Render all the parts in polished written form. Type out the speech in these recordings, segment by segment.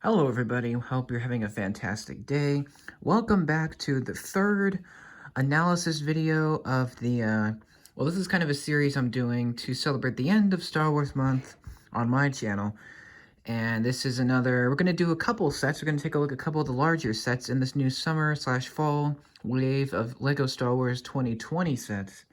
Hello everybody, hope you're having a fantastic day. Welcome back to the third analysis video of well, this is kind of a series I'm doing to celebrate the end of Star Wars month on my channel. And this is we're going to do a couple sets. We're going to take a look at a couple of the larger sets in this new summer/fall wave of LEGO Star Wars 2020 sets.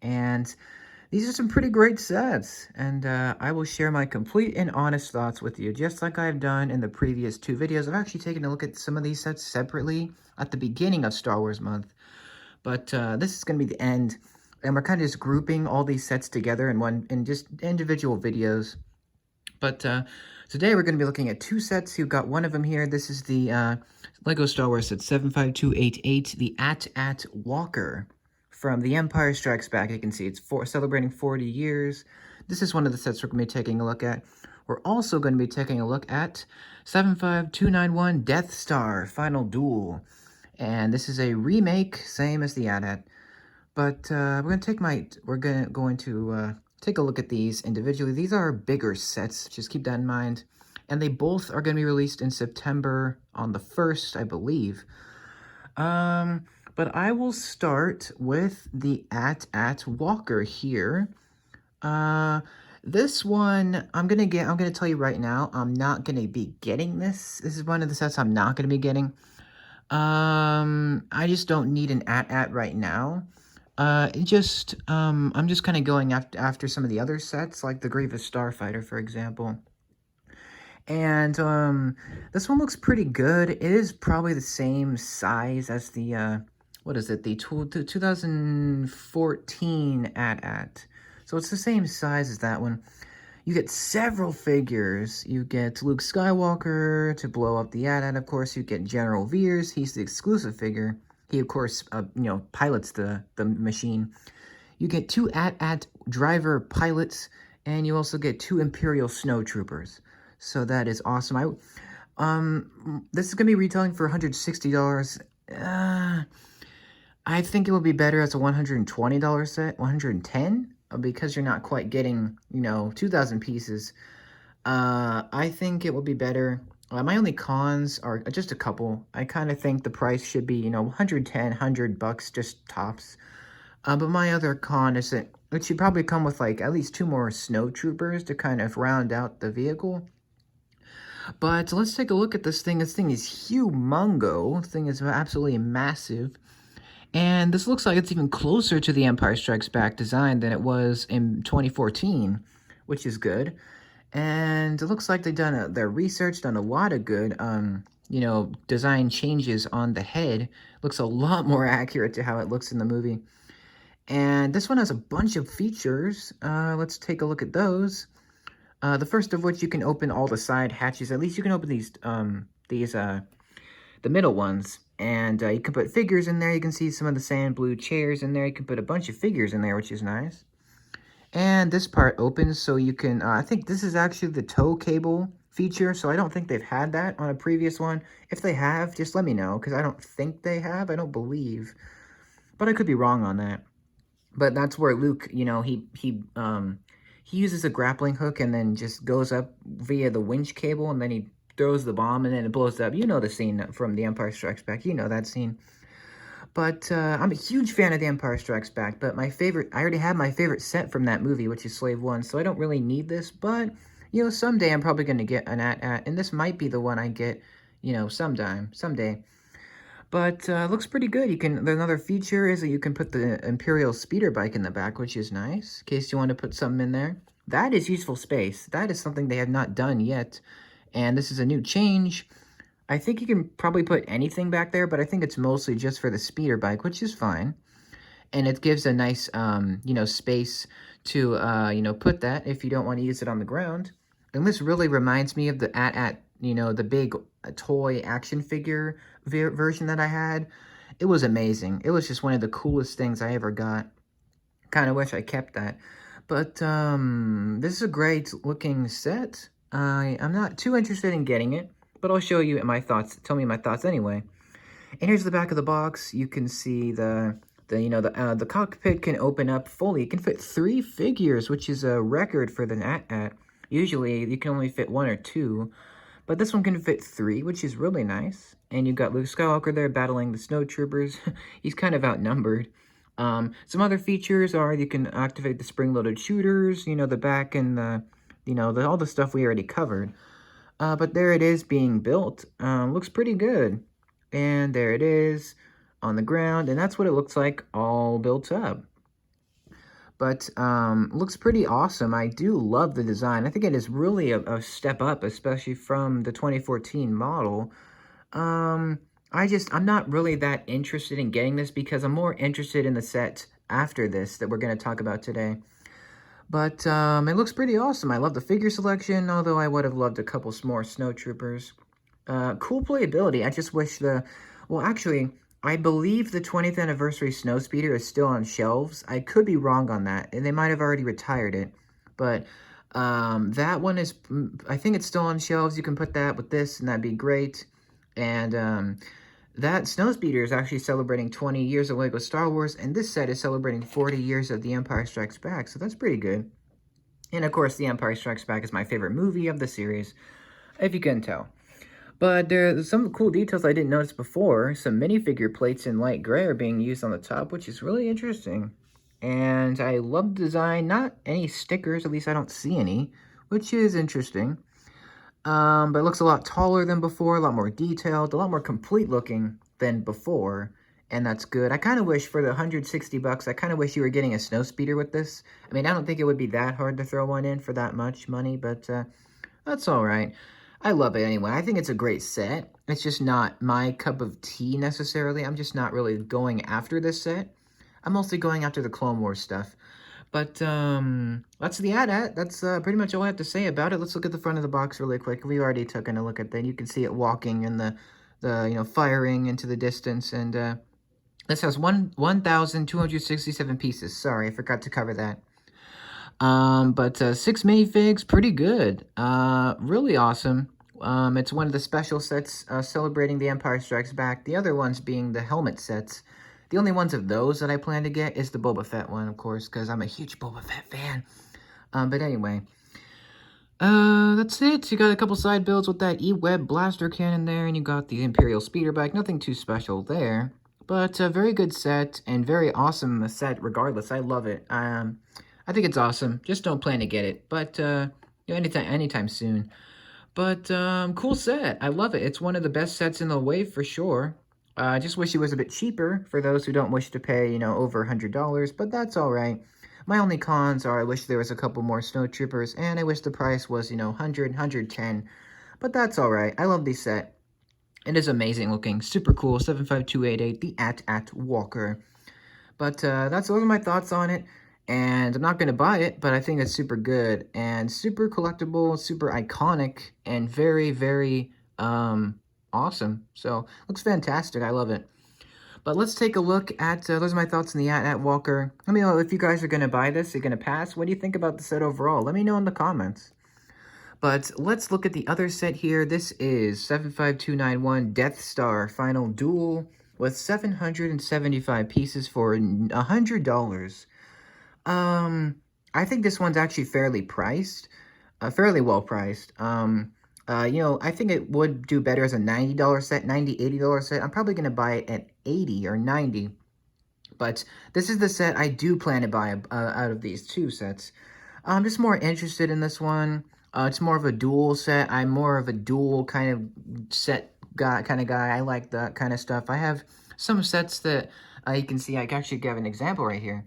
And these are some pretty great sets, and I will share my complete and honest thoughts with you, just like I've done in the previous two videos. I've actually taken a look at some of these sets separately at the beginning of Star Wars month, but this is going to be the end, and we're kind of just grouping all these sets together in just individual videos. But today we're going to be looking at two sets. You've got one of them here. This is the LEGO Star Wars set 75288, the AT-AT Walker from The Empire Strikes Back. You can see it's celebrating 40 years. This is one of the sets we're going to be taking a look at. We're also going to be taking a look at 75291 Death Star Final Duel. And this is a remake, same as the AT-AT. But we're going to take a look at these individually. These are bigger sets, just keep that in mind. And they both are going to be released in September on the 1st, I believe. But I will start with the AT-AT Walker here. This one, I'm gonna tell you right now, I'm not gonna be getting this. This is one of the sets I'm not gonna be getting. I just don't need an AT-AT right now. I'm just kind of going after some of the other sets, like the Grievous Starfighter, for example. And, this one looks pretty good. It is probably the same size as the, what is it, the 2014 AT-AT. So it's the same size as that one. You get several figures. You get Luke Skywalker to blow up the AT-AT, of course. You get General Veers. He's the exclusive figure. He, of course, pilots the machine. You get two AT-AT driver pilots, and you also get two Imperial Snowtroopers. So that is awesome. This is going to be retailing for $160. I think it would be better as a $120 set, $110, because you're not quite getting, 2,000 pieces. I think it will be better. My only cons are just a couple. I kind of think the price should be, $110, $100, just tops. But my other con is that it should probably come with, like, at least two more snowtroopers to kind of round out the vehicle. But let's take a look at this thing. This thing is humongo. This thing is absolutely massive. And this looks like it's even closer to the Empire Strikes Back design than it was in 2014, which is good. And it looks like they've done their research, done a lot of good, design changes on the head. Looks a lot more accurate to how it looks in the movie. And this one has a bunch of features. Let's take a look at those. The first of which, you can open all the side hatches. At least you can open the middle ones. And you can put figures in there. You can see some of the sand blue chairs in there. You can put a bunch of figures in there, which is nice. And this part opens, so you can, I think this is actually the tow cable feature, so I don't think they've had that on a previous one. If they have, just let me know, because I don't think they have. I don't believe. But I could be wrong on that. But that's where Luke, he uses a grappling hook and then just goes up via the winch cable, and then he throws the bomb, and then it blows up. You know the scene from The Empire Strikes Back. You know that scene. But I'm a huge fan of The Empire Strikes Back, but I already have my favorite set from that movie, which is Slave One, so I don't really need this. But, someday I'm probably going to get an AT-AT, and this might be the one I get, someday. But looks pretty good. Another feature is that you can put the Imperial speeder bike in the back, which is nice, in case you want to put something in there. That is useful space. That is something they have not done yet, and this is a new change. I think you can probably put anything back there, but I think it's mostly just for the speeder bike, which is fine. And it gives a nice, space to, put that if you don't want to use it on the ground. And this really reminds me of the AT-AT, the big toy action figure version that I had. It was amazing. It was just one of the coolest things I ever got. Kind of wish I kept that. But this is a great looking set. I'm not too interested in getting it, but I'll show you my thoughts. Tell me my thoughts anyway. And here's the back of the box. You can see the cockpit can open up fully. It can fit 3 figures, which is a record for the AT-AT. Usually, you can only fit 1 or 2. But this one can fit 3, which is really nice. And you've got Luke Skywalker there battling the snowtroopers. He's kind of outnumbered. Some other features are you can activate the spring-loaded shooters, you know, the back and the, you know, all the stuff we already covered. But there it is being built. Looks pretty good. And there it is on the ground. And that's what it looks like all built up. But looks pretty awesome. I do love the design. I think it is really a step up, especially from the 2014 model. I'm not really that interested in getting this because I'm more interested in the set after this that we're going to talk about today. But it looks pretty awesome. I love the figure selection, although I would have loved a couple more snowtroopers. Cool playability. I just wish well, actually, I believe the 20th anniversary Snowspeeder is still on shelves. I could be wrong on that, and they might have already retired it. But that one is, I think it's still on shelves. You can put that with this, and that'd be great. And that Snowspeeder is actually celebrating 20 years of LEGO Star Wars, and this set is celebrating 40 years of The Empire Strikes Back, so that's pretty good. And of course, The Empire Strikes Back is my favorite movie of the series, if you couldn't tell. But there's some cool details I didn't notice before. Some minifigure plates in light gray are being used on the top, which is really interesting. And I love the design. Not any stickers, at least I don't see any, which is interesting. But it looks a lot taller than before, a lot more detailed, a lot more complete looking than before. And that's good. I kind of wish for the 160 bucks, I kind of wish you were getting a Snowspeeder with this. I mean, I don't think it would be that hard to throw one in for that much money, but that's all right. I love it anyway. I think it's a great set. It's just not my cup of tea necessarily. I'm just not really going after this set. I'm mostly going after the Clone Wars stuff. But that's the AT-AT. That's pretty much all I have to say about it. Let's look at the front of the box really quick. We already took a look at that. You can see it walking and the you know, firing into the distance. And this has 1,267 pieces. Sorry, I forgot to cover that. But 6 minifigs, pretty good. Really awesome. It's one of the special sets celebrating The Empire Strikes Back. The other ones being the helmet sets. The only ones of those that I plan to get is the Boba Fett one, of course, because I'm a huge Boba Fett fan. But anyway, that's it. You got a couple side builds with that E-Web blaster cannon there, and you got the Imperial speeder bike. Nothing too special there, but a very good set and very awesome set regardless. I love it. I think it's awesome. Just don't plan to get it, but you know, anytime soon. But cool set. I love it. It's one of the best sets in the wave for sure. I just wish it was a bit cheaper for those who don't wish to pay, you know, over $100, but that's all right. My only cons are I wish there was a couple more snowtroopers, and I wish the price was, you know, 100, 110, but that's all right. I love this set. It is amazing looking, super cool. 75288, the AT-AT Walker. But those are my thoughts on it. And I'm not going to buy it, but I think it's super good and super collectible, super iconic, and very, very awesome. So, looks fantastic. I love it. But let's take a look at, those are my thoughts on the AT-AT Walker. Let me know if you guys are going to buy this, you're going to pass. What do you think about the set overall? Let me know in the comments. But let's look at the other set here. This is 75291 Death Star Final Duel with 775 pieces for $100. I think this one's actually fairly priced, fairly well priced. You know, I think it would do better as a $90 set, $90, $80 set. I'm probably going to buy it at 80 or 90. But this is the set I do plan to buy out of these two sets. I'm just more interested in this one. It's more of a dual set. I'm more of a dual kind of set guy, I like that kind of stuff. I have some sets that you can see. I can actually give an example right here.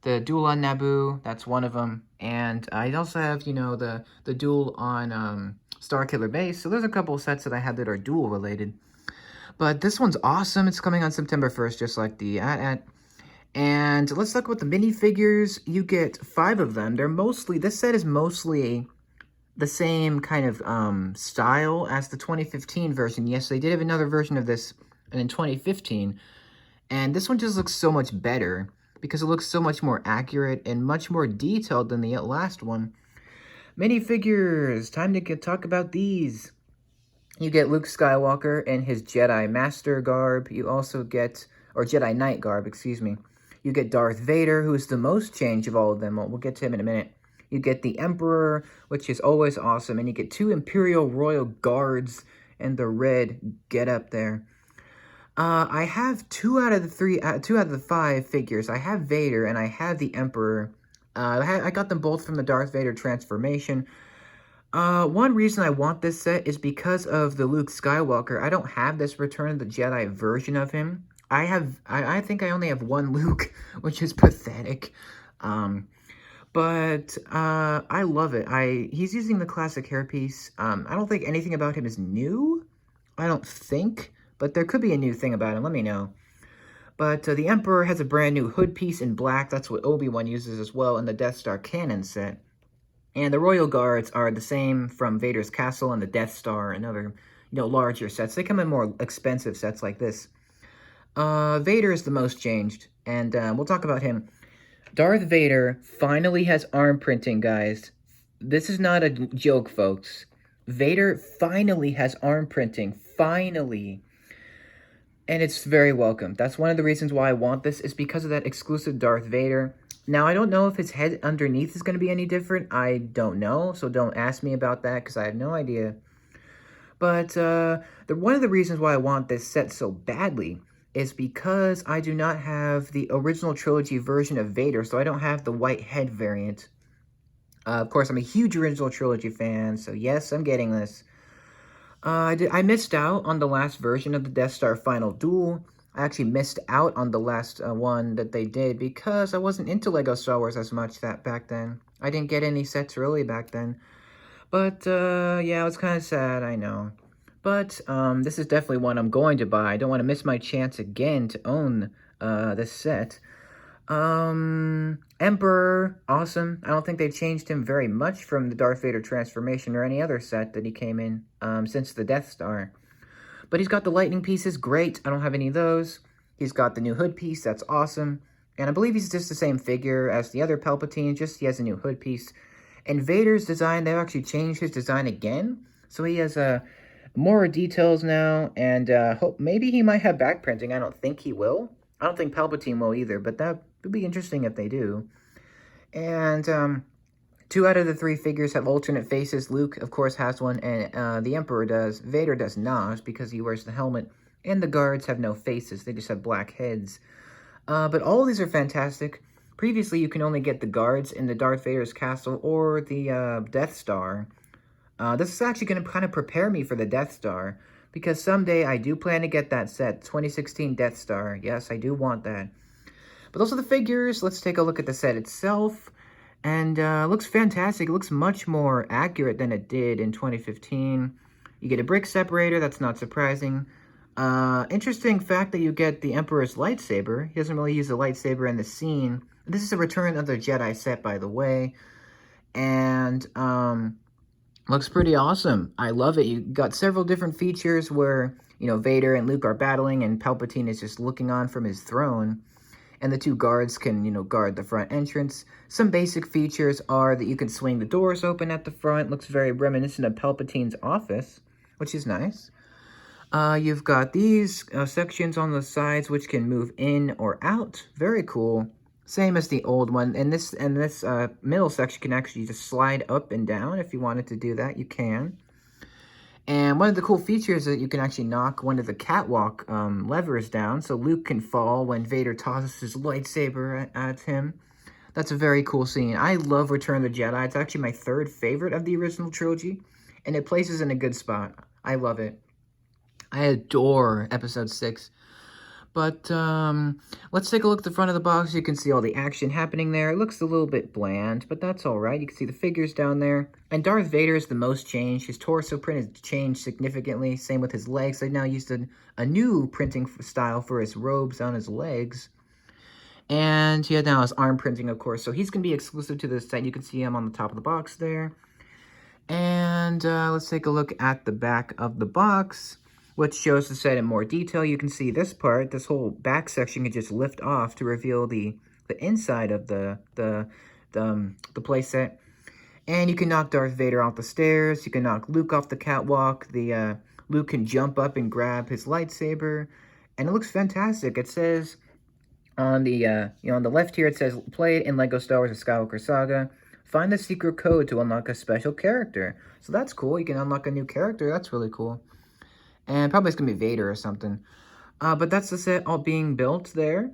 The Duel on Naboo, that's one of them. And I also have, you know, the Duel on Starkiller Base. So there's a couple of sets that I have that are Duel related. But this one's awesome. It's coming on September 1st, just like the AT-AT. And let's look at the minifigures. You get 5 of them. They're mostly, this set is mostly the same kind of style as the 2015 version. Yes, they did have another version of this in 2015. And this one just looks so much better because it looks so much more accurate and much more detailed than the last one. Minifigures, time to talk about these. You get Luke Skywalker in his Jedi Master garb. You also get, or Jedi Knight garb, excuse me. You get Darth Vader, who is the most changed of all of them. We'll get to him in a minute. You get the Emperor, which is always awesome, and you get 2 Imperial Royal Guards and the red getup there. I have 2 out of the 5 figures. I have Vader and I have the Emperor. I got them both from the Darth Vader transformation. One reason I want this set is because of the Luke Skywalker. I don't have this Return of the Jedi version of him. I think I only have one Luke, which is pathetic. But I love it. He's using the classic hairpiece. I don't think anything about him is new. I don't think, but there could be a new thing about him. Let me know. But the Emperor has a brand new hood piece in black. That's what Obi-Wan uses as well in the Death Star canon set. And the Royal Guards are the same from Vader's Castle and the Death Star and other, larger sets. They come in more expensive sets like this. Vader is the most changed, and we'll talk about him. Darth Vader finally has arm printing, guys. This is not a joke, folks. Vader finally has arm printing. Finally. And it's very welcome. That's one of the reasons why I want this, is because of that exclusive Darth Vader. Now, I don't know if his head underneath is going to be any different. I don't know, so don't ask me about that, because I have no idea. But one of the reasons why I want this set so badly is because I do not have the original trilogy version of Vader, so I don't have the white head variant. Of course, I'm a huge original trilogy fan, so yes, I'm getting this. I missed out on the last version of the Death Star Final Duel. I actually missed out on the last one that they did because I wasn't into Lego Star Wars as much back then. I didn't get any sets really back then. But, yeah, it was kind of sad, I know. But, this is definitely one I'm going to buy. I don't want to miss my chance again to own, this set. Emperor, awesome. I don't think they've changed him very much from the Darth Vader transformation or any other set that he came in, since the Death Star. But he's got the lightning pieces, great. I don't have any of those. He's got the new hood piece, that's awesome. And I believe he's just the same figure as the other Palpatine, just he has a new hood piece. And Vader's design, they've actually changed his design again. So he has more details now, and maybe he might have back printing. I don't think he will. I don't think Palpatine will either, but that would be interesting if they do. And 2 out of the 3 figures have alternate faces. Luke, of course, has one, and the Emperor does. Vader does not, because he wears the helmet. And the guards have no faces. They just have black heads. But all of these are fantastic. Previously, you can only get the guards in the Darth Vader's castle or the Death Star. This is actually going to kind of prepare me for the Death Star, because someday I do plan to get that set, 2016 Death Star. Yes, I do want that. But those are the figures. Let's take a look at the set itself. And it looks fantastic. It looks much more accurate than it did in 2015. You get a brick separator. That's not surprising. Interesting fact that you get the Emperor's lightsaber. He doesn't really use a lightsaber in the scene. This is a Return of the Jedi set, by the way. And looks pretty awesome. I love it. You got several different features where, Vader and Luke are battling and Palpatine is just looking on from his throne. And the 2 guards can, guard the front entrance. Some basic features are that you can swing the doors open at the front. Looks very reminiscent of Palpatine's office, which is nice. You've got these sections on the sides which can move in or out. Very cool. Same as the old one. And this middle section can actually just slide up and down. If you wanted to do that, you can. And one of the cool features is that you can actually knock one of the catwalk levers down, so Luke can fall when Vader tosses his lightsaber at him. That's a very cool scene. I love Return of the Jedi. It's actually my 3rd favorite of the original trilogy, and it places in a good spot. I love it. I adore Episode 6. But let's take a look at the front of the box. You can see all the action happening there. It looks a little bit bland, but that's all right. You can see the figures down there. And Darth Vader is the most changed. His torso print has changed significantly. Same with his legs. They've now used a new printing style for his robes on his legs. And he now has arm printing, of course. So he's going to be exclusive to this set. You can see him on the top of the box there. And let's take a look at the back of the box, which shows the set in more detail. You can see this part, this whole back section can just lift off to reveal the inside of the playset. And you can knock Darth Vader off the stairs. You can knock Luke off the catwalk. Luke can jump up and grab his lightsaber, and it looks fantastic. It says on the on the left here, it says played in Lego Star Wars: The Skywalker Saga. find the secret code to unlock a special character. So that's cool. You can unlock a new character. That's really cool. And probably it's going to be Vader or something. But that's the set all being built there.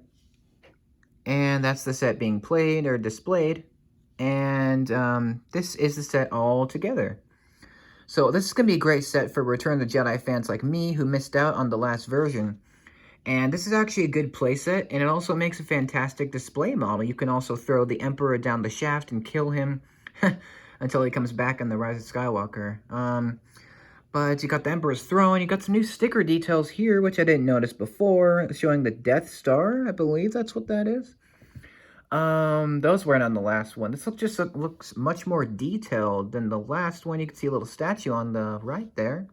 And that's the set being played or displayed. And this is the set all together. So this is going to be a great set for Return of the Jedi fans like me who missed out on the last version. And this is actually a good playset, and it also makes a fantastic display model. You can also throw the Emperor down the shaft and kill him until he comes back in The Rise of Skywalker. But you got the Emperor's throne. You got some new sticker details here, which I didn't notice before, showing the Death Star. I believe that's what that is. Those weren't on the last one. This looks much more detailed than the last one. You can see a little statue on the right there.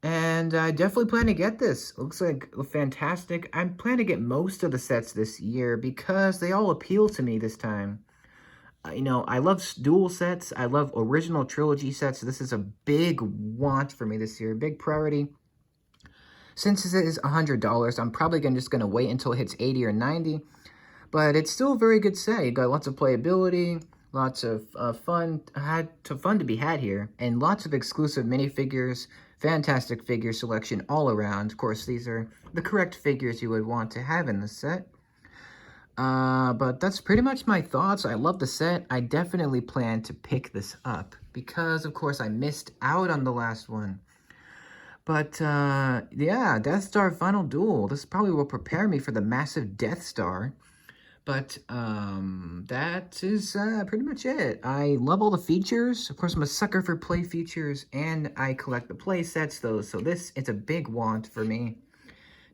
And I definitely plan to get this. It looks like fantastic. I plan to get most of the sets this year because they all appeal to me this time. You know, I love dual sets. I love original trilogy sets. This is a big want for me this year. Big priority. Since it is $100, I'm probably just going to wait until it hits 80 or 90. But it's still a very good set. You got lots of playability, lots of fun to be had here, and lots of exclusive minifigures. Fantastic figure selection all around. Of course, these are the correct figures you would want to have in the set. But that's pretty much my thoughts. I love the set. I definitely plan to pick this up because, of course, I missed out on the last one. But, yeah, Death Star Final Duel. This probably will prepare me for the massive Death Star. But, that is, pretty much it. I love all the features. Of course, I'm a sucker for play features, and I collect the play sets, though. So it's a big want for me.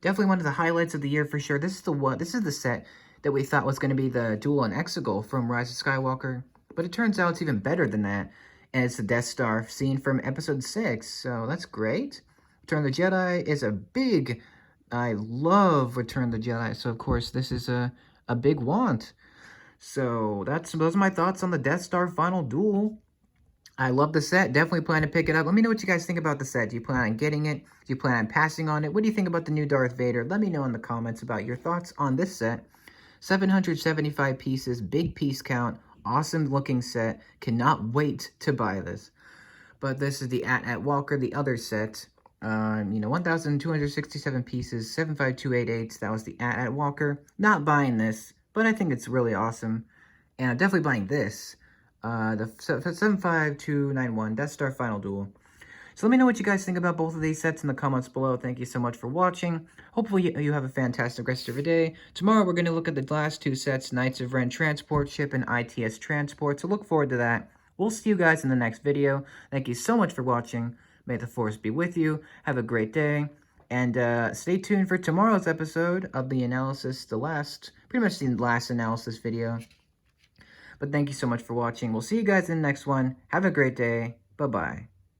Definitely one of the highlights of the year for sure. This is the set that we thought was going to be the Duel and Exegol from Rise of Skywalker. But it turns out it's even better than that. And it's the Death Star scene from Episode 6. So that's great. Return of the Jedi is a big... I love Return of the Jedi. So, of course, this is a big want. So those are my thoughts on the Death Star Final Duel. I love the set. Definitely plan to pick it up. Let me know what you guys think about the set. Do you plan on getting it? Do you plan on passing on it? What do you think about the new Darth Vader? Let me know in the comments about your thoughts on this set. 775 pieces, big piece count, awesome looking set. Cannot wait to buy this. But this is the at Walker, the other set. 1,267 pieces, 75288. That was the at Walker. Not buying this, but I think it's really awesome. And I'm definitely buying this. The 75291 Death Star Final Duel. So let me know what you guys think about both of these sets in the comments below. Thank you so much for watching. Hopefully you have a fantastic rest of your day. Tomorrow we're going to look at the last two sets, Knights of Ren Transport Ship and ITS Transport. So look forward to that. We'll see you guys in the next video. Thank you so much for watching. May the Force be with you. Have a great day. And stay tuned for tomorrow's episode of the analysis, pretty much the last analysis video. But thank you so much for watching. We'll see you guys in the next one. Have a great day. Bye-bye.